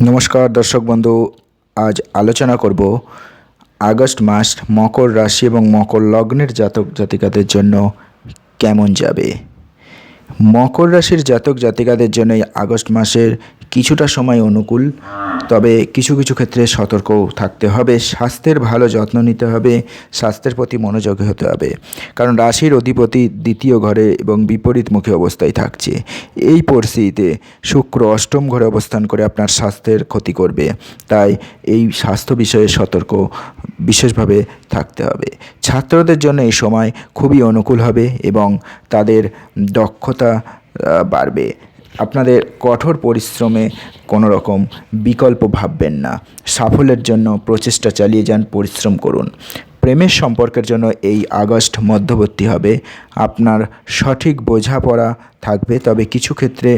নমস্কার দর্শক বন্ধু, আজ আলোচনা করব আগস্ট মাস মকর রাশি এবং মকর লগ্নের জাতক জাতিকাদের জন্য কেমন যাবে। মকর রাশির জাতক জাতিকাদের জন্য এই আগস্ট মাসের কিছুটা সময় অনুকূল, তবে কিছু কিছু ক্ষেত্রে সতর্কও থাকতে হবে। স্বাস্থ্যের ভালো যত্ন নিতে হবে, স্বাস্থ্যের প্রতি মনোযোগী হতে হবে, কারণ রাশির অধিপতি দ্বিতীয় ঘরে এবং বিপরীতমুখী অবস্থায় থাকছে। এই পরিস্থিতিতে শুক্র অষ্টম ঘরে অবস্থান করে আপনার স্বাস্থ্যের ক্ষতি করবে, তাই এই স্বাস্থ্য বিষয়ে সতর্ক বিশেষভাবে থাকতে হবে। ছাত্রদের জন্য এই সময় খুবই অনুকূল হবে এবং তাদের দক্ষতা বাড়বে। আপনাদের কঠোর পরিশ্রমে কোনো রকম বিকল্প ভাববেন না। সাফল্যের জন্য প্রচেষ্টা চালিয়ে যান, পরিশ্রম করুন। প্রেমের সম্পর্কের জন্য এই আগস্ট মধ্যবর্তী হবে। আপনার সঠিক বোঝাপড়া থাকবে, তবে কিছু ক্ষেত্রে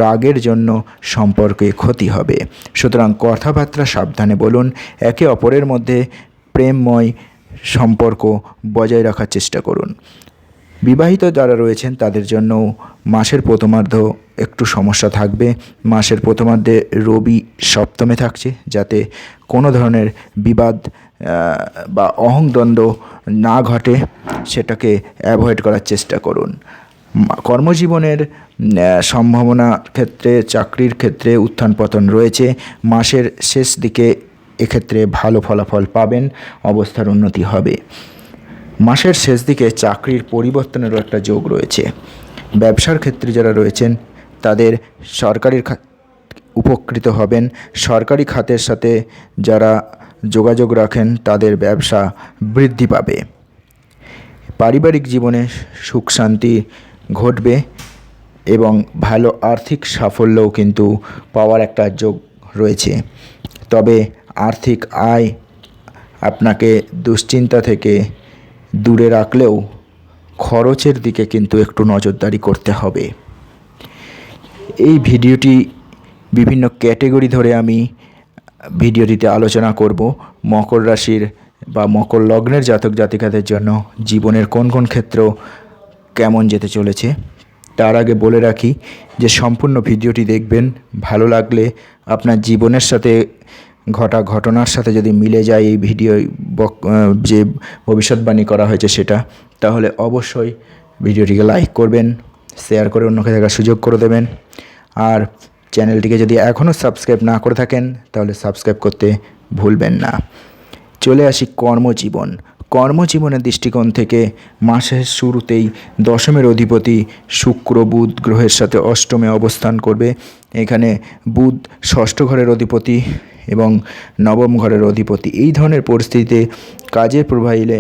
রাগের জন্য সম্পর্কে ক্ষতি হবে। সুতরাং কথাবার্তা সাবধানে বলুন। একে অপরের মধ্যে প্রেমময় সম্পর্ক বজায় রাখার চেষ্টা করুন। বিবাহিত যারা রয়েছেন তাদের জন্য মাসের প্রথমার্ধ একটু সমস্যা থাকবে। মাসের প্রথমার্ধে রবি সপ্তমে থাকছে, যাতে কোনো ধরনের বিবাদ বা অহংদ্বন্দ্ব না ঘটে, সেটাকে অ্যাভয়েড করার চেষ্টা করুন। কর্মজীবনের সম্ভাবনা ক্ষেত্রে, চাকরির ক্ষেত্রে উত্থান পতন রয়েছে। মাসের শেষ দিকে এক্ষেত্রে ভালো ফলাফল পাবেন, অবস্থার উন্নতি হবে। মাসের শেষ দিকে চাকরির পরিবর্তনেরও একটা যোগ রয়েছে। ব্যবসার ক্ষেত্রে যারা রয়েছেন তাদের সরকারি উপকৃত হবেন। সরকারি খাতের সাথে যারা যোগাযোগ রাখেন তাদের ব্যবসা বৃদ্ধি পাবে। পারিবারিক জীবনে সুখ শান্তি ঘটবে এবং ভালো আর্থিক সাফল্যও কিন্তু পাওয়ার একটা যোগ রয়েছে। তবে আর্থিক আয় আপনাকে দুশ্চিন্তা থেকে দূরে রাখলেও খরচের দিকে কিন্তু একটু নজরদারি করতে হবে। এই ভিডিওটি বিভিন্ন ক্যাটেগরি ধরে আমি ভিডিওটিতে আলোচনা করব। মকর রাশির বা মকর লগ্নের জাতক জাতিকাদের জন্য জীবনের কোন কোন ক্ষেত্র কেমন যেতে চলেছে। তার আগে বলে রাখি যে সম্পূর্ণ ভিডিওটি দেখবেন। ভালো লাগলে আপনার জীবনের সাথে ঘটা ঘটনার সাথে যদি মিলে যায় এই ভিডিও যে ভবিষ্যৎবাণী করা হয়েছে সেটা, তাহলে অবশ্যই ভিডিওটিকে লাইক করবেন, শেয়ার করে অন্যকে দেখার সুযোগ করে দেবেন। আর চ্যানেলটিকে যদি এখনও সাবস্ক্রাইব না করে থাকেন তাহলে সাবস্ক্রাইব করতে ভুলবেন না। চলে আসি কর্মজীবন। কর্মজীবনের দৃষ্টিকোণ থেকে মাসের শুরুতেই দশমের অধিপতি শুক্র বুধ গ্রহের সাথে অষ্টমে অবস্থান করবে। এখানে বুধ ষষ্ঠ ঘরের অধিপতি এবং নবম ঘরের অধিপতি। এই ধরনের পরিস্থিতিতে কাজের প্রোফাইলে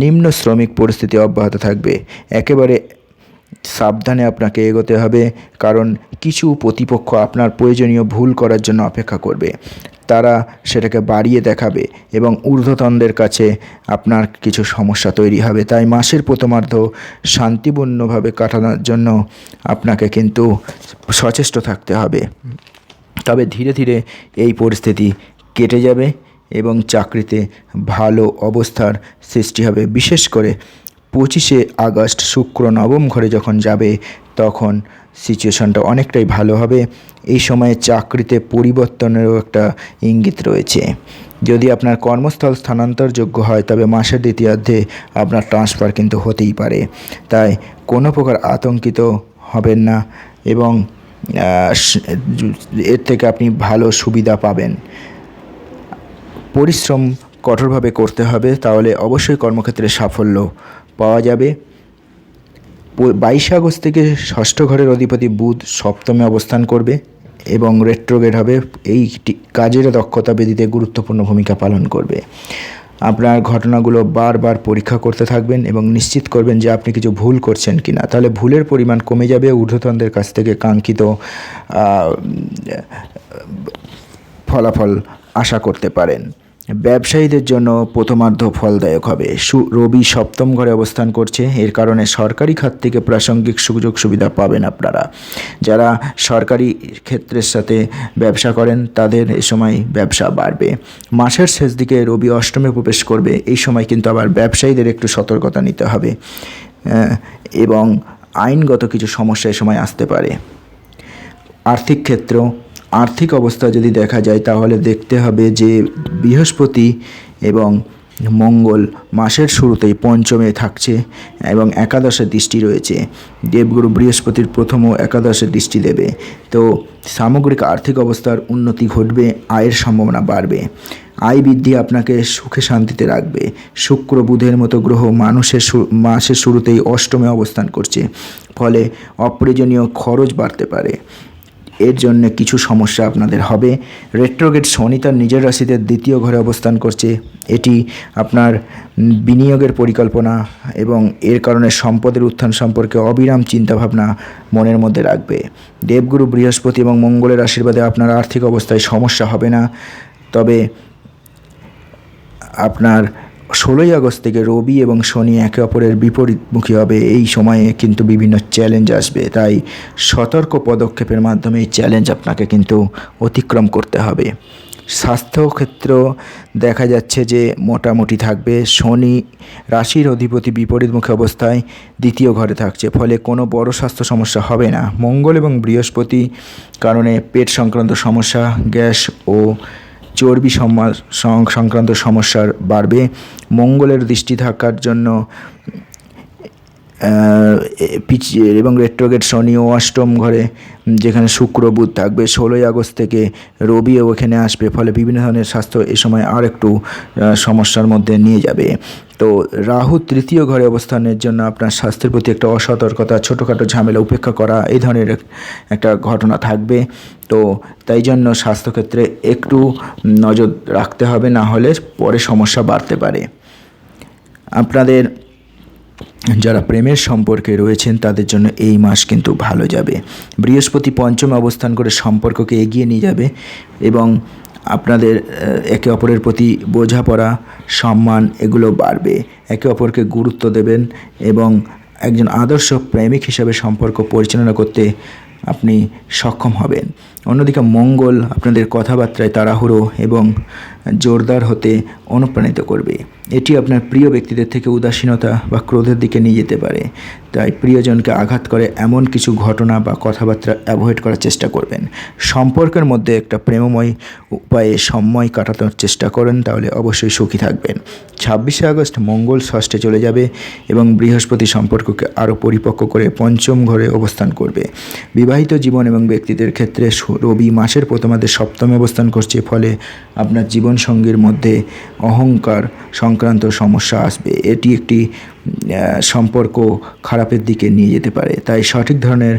নিম্ন শ্রমিক পরিস্থিতি অব্যাহত থাকবে। একেবারে সাবধানে আপনাকে এগোতে হবে, কারণ কিছু প্রতিপক্ষ আপনার প্রয়োজনীয় ভুল করার জন্য অপেক্ষা করবে। তারা সেটাকে বাড়িয়ে দেখাবে এবং ঊর্ধ্বতনদের কাছে আপনার কিছু সমস্যা তৈরি হবে। তাই মাসের প্রথমার্ধ শান্তিপূর্ণভাবে কাটানোর জন্য আপনাকে কিন্তু সচেষ্ট থাকতে হবে। তবে ধীরে ধীরে এই পরিস্থিতি কেটে যাবে এবং চাকরিতে ভালো অবস্থার সৃষ্টি হবে। বিশেষ করে 25শে আগস্ট শুক্র নবম ঘরে যখন যাবে তখন সিচুয়েশনটা অনেকটাই ভালো হবে। এই সময়ে চাকরিতে পরিবর্তনেরও একটা ইঙ্গিত রয়েছে। যদি আপনার কর্মস্থল স্থানান্তরযোগ্য হয় তবে মাসের দ্বিতীয়ার্ধে আপনার ট্রান্সফার কিন্তু হতেই পারে। তাই কোনো প্রকার আতঙ্কিত হবেন না এবং এর থেকে আপনি ভালো সুবিধা পাবেন। পরিশ্রম কঠোরভাবে করতে হবে, তাহলে অবশ্যই কর্মক্ষেত্রে সাফল্য পাওয়া যাবে। 22 আগস্ট থেকে ষষ্ঠ ঘরের অধিপতি বুধ সপ্তমে অবস্থান করবে এবং রেট্রোগ্রেড হবে। এই কাজের দক্ষতা বৃদ্ধিতে গুরুত্বপূর্ণ ভূমিকা পালন করবে। আপনার ঘটনাগুলো বারবার পরীক্ষা করতে থাকবেন এবং নিশ্চিত করবেন যে আপনি কিছু ভুল করছেন কিনা, তাহলে ভুলের পরিমাণ কমে যাবে। ঊর্ধ্বতনদের কাছ থেকে কাঙ্ক্ষিত ফলাফল আশা করতে পারেন। ব্যবসায়ীদের জন্য প্রথমার্ধ ফলদায়ক হবে। রবি সপ্তম ঘরে অবস্থান করছে, এর কারণে সরকারি খাত থেকে প্রাসঙ্গিক সুযোগ সুবিধা পাবেন আপনারা। যারা সরকারি ক্ষেত্রের সাথে ব্যবসা করেন তাদের এ সময় ব্যবসা বাড়বে। মাসের শেষ দিকে রবি অষ্টমে প্রবেশ করবে। এই সময় কিন্তু আবার ব্যবসায়ীদের একটু সতর্কতা নিতে হবে এবং আইনগত কিছু সমস্যা এ সময় আসতে পারে। আর্থিক ক্ষেত্র আর্থিক অবস্থা যদি দেখা যায় তাহলে দেখতে হবে যে বৃহস্পতি এবং মঙ্গল মাসের শুরুতেই পঞ্চমে থাকছে এবং একাদশে দৃষ্টি রয়েছে। দেবগুরু বৃহস্পতির প্রথম ও একাদশে দৃষ্টি দেবে, তো সামগ্রিক আর্থিক অবস্থার উন্নতি ঘটবে, আয়ের সম্ভাবনা বাড়বে। আয় বৃদ্ধি আপনাকে সুখে শান্তিতে রাখবে। শুক্র বুধের মতো গ্রহ মাসের শুরুতেই অষ্টমে অবস্থান করছে, ফলে অপ্রয়োজনীয় খরচ বাড়তে পারে। এর জন্য কিছু সমস্যা আপনাদের হবে। রেট্রোগেট শনি তার নিজের রাশিতে দ্বিতীয় ঘরে অবস্থান করছে। এটি আপনার বিনিয়োগের পরিকল্পনা এবং এর কারণে সম্পদের উত্থান সম্পর্কে অবিরাম চিন্তাভাবনা মনের মধ্যে রাখবে। দেবগুরু বৃহস্পতি এবং মঙ্গলের আশীর্বাদে আপনার আর্থিক অবস্থায় সমস্যা হবে না। তবে আপনার 16ই আগস্ট থেকে রবি এবং শনি একে অপরের বিপরীতমুখী হবে। এই সময়ে কিন্তু বিভিন্ন চ্যালেঞ্জ আসবে, তাই সতর্ক পদক্ষেপের মাধ্যমে এই চ্যালেঞ্জ আপনাকে কিন্তু অতিক্রম করতে হবে। স্বাস্থ্যক্ষেত্র দেখা যাচ্ছে যে মোটামুটি থাকবে। শনি রাশির অধিপতি বিপরীতমুখী অবস্থায় দ্বিতীয় ঘরে থাকছে, ফলে কোনো বড় স্বাস্থ্য সমস্যা হবে না। মঙ্গল এবং বৃহস্পতি কারণে পেট সংক্রান্ত সমস্যা, গ্যাস ও চর্বি সংক্রান্ত সমস্যার বাড়বে। মঙ্গলের দৃষ্টি থাকার জন্য এবং রেট্রোগেট শনি ও অষ্টম ঘরে যেখানে শুক্র বুধ থাকবে। 16ই আগস্ট থেকে রবিও ওখানে আসবে, ফলে বিভিন্ন ধরনের স্বাস্থ্য এ সময় আর একটু সমস্যার মধ্যে নিয়ে যাবে। তো রাহু তৃতীয় ঘরে অবস্থানের জন্য আপনার স্বাস্থ্যের প্রতি একটা অসতর্কতা, ছোটোখাটো ঝামেলা উপেক্ষা করা, এই ধরনের একটা ঘটনা থাকবে। তো তাই জন্য স্বাস্থ্যক্ষেত্রে একটু নজর রাখতে হবে, না হলে পরে সমস্যা বাড়তে পারে। আপনাদের যারা প্রেমের সম্পর্কে রয়েছেন তাদের জন্য এই মাস কিন্তু ভালো যাবে। বৃহস্পতি পঞ্চমে অবস্থান করে সম্পর্ককে এগিয়ে নিয়ে যাবে এবং আপনাদের একে অপরের প্রতি বোঝাপড়া, সম্মান এগুলো বাড়বে। একে অপরকে গুরুত্ব দেবেন এবং একজন আদর্শ প্রেমিক হিসাবে সম্পর্ক পরিচালনা করতে আপনি সক্ষম হবেন। অন্যদিকে মঙ্গল আপনাদের কথাবার্তায় তাড়াহুড়ো এবং জোরদার হতে অনুপ্রাণিত করবে। এটি আপনার প্রিয় ব্যক্তিদের থেকে উদাসীনতা বা ক্রোধের দিকে নিয়ে যেতে পারে, তাই প্রিয়জনকে আঘাত করে এমন কিছু ঘটনা বা কথাবার্তা অ্যাভয়েড করার চেষ্টা করবেন। সম্পর্কের মধ্যে একটা প্রেমময় উপায়ে সময় কাটানোর চেষ্টা করেন, তাহলে অবশ্যই সুখী থাকবেন। 26শে আগস্ট মঙ্গল ষষ্ঠে চলে যাবে এবং বৃহস্পতি সম্পর্ককে আরও পরিপক্ক করে পঞ্চম ঘরে অবস্থান করবে। বিবাহিত জীবন এবং ব্যক্তিদের ক্ষেত্রে রবি মাসের প্রথমার্ধে সপ্তমে অবস্থান করছে, ফলে আপনার জীবনসঙ্গীর মধ্যে অহংকার সংক্রান্ত সমস্যা আসবে। এটি একটি সম্পর্ক খারাপের দিকে নিয়ে যেতে পারে, তাই সঠিক ধরনের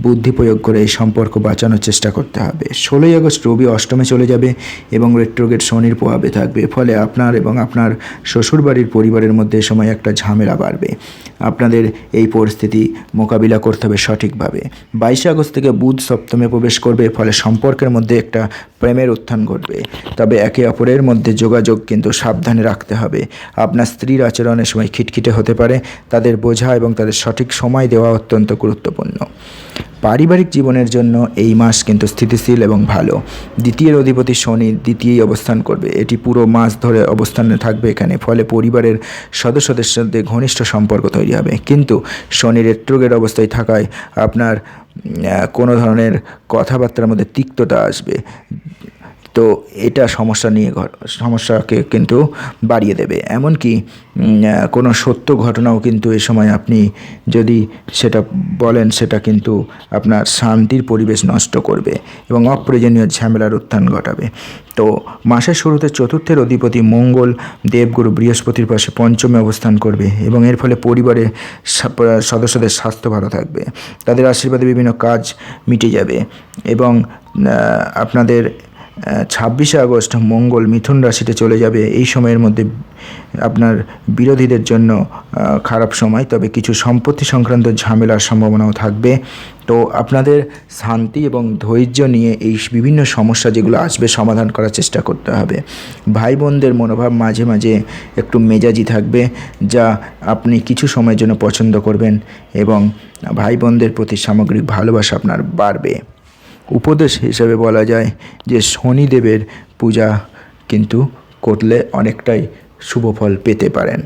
বুদ্ধি প্রয়োগ করে এই সম্পর্ক বাঁচানোর চেষ্টা করতে হবে। 16ই আগস্ট রবি অষ্টমে চলে যাবে এবং রেট্রোগেট শনির প্রভাবে থাকবে, ফলে আপনার এবং আপনার শ্বশুরবাড়ির পরিবারের মধ্যে এ সময় একটা ঝামেলা বাড়বে। আপনাদের এই পরিস্থিতি মোকাবিলা করতে হবে সঠিকভাবে। 22শে আগস্ট থেকে বুধ সপ্তমে প্রবেশ করবে, ফলে সম্পর্কের মধ্যে একটা প্রেমের উত্থান ঘটবে। তবে একে অপরের মধ্যে যোগাযোগ কিন্তু সাবধানে রাখতে হবে। আপনার স্ত্রীর আচরণের সময় খিটখিটে হতে পারে, তাদের বোঝা এবং তাদের সঠিক সময় দেওয়া অত্যন্ত গুরুত্বপূর্ণ। পারিবারিক জীবনের জন্য এই মাস কিন্তু স্থিতিশীল এবং ভালো। দ্বিতীয় অধিপতি শনি দ্বিতীয় অবস্থান করবে, এটি পুরো মাস ধরে অবস্থানে থাকবে এখানে, ফলে পরিবারের সদস্যদের সাথে ঘনিষ্ঠ সম্পর্ক তৈরি হবে। কিন্তু শনি রেট্রোগেট অবস্থায় থাকায় আপনার কোনো ধরনের কথাবার্তার মধ্যে তিক্ততা আসবে, তো এটা সমস্যাকে কিন্তু বাড়িয়ে দেবে। এমনকি কোনো সত্য ঘটনাও কিন্তু এ সময় আপনি যদি সেটা বলেন, সেটা কিন্তু আপনার শান্তির পরিবেশ নষ্ট করবে এবং অপ্রয়োজনীয় ঝামেলার উত্থান ঘটাবে। তো মাসের শুরুতে চতুর্থের অধিপতি মঙ্গল দেবগুরু বৃহস্পতির পাশে পঞ্চমে অবস্থান করবে এবং এর ফলে পরিবারের সদস্যদের স্বাস্থ্য ভালো থাকবে। তাদের আশীর্বাদে বিভিন্ন কাজ মিটে যাবে এবং আপনাদের 26শে আগস্ট মঙ্গল মিথুন রাশিতে চলে যাবে। এই সময়ের মধ্যে আপনার বিরোধীদের জন্য খারাপ সময়, তবে কিছু সম্পত্তি সংক্রান্ত ঝামেলার সম্ভাবনাও থাকবে। তো আপনাদের শান্তি এবং ধৈর্য নিয়ে এই বিভিন্ন সমস্যা যেগুলো আসবে সমাধান করার চেষ্টা করতে হবে। ভাই বোনদের মনোভাব মাঝে মাঝে একটু মেজাজি থাকবে, যা আপনি কিছু সময়ের জন্য পছন্দ করবেন এবং ভাই বোনদের প্রতি সামগ্রিক ভালোবাসা আপনার বাড়বে। উপদেশ হিসেবে বলা যায় যে শনিদেবের পূজা কিন্তু করলে অনেকটাই শুভ ফল পেতে পারেন।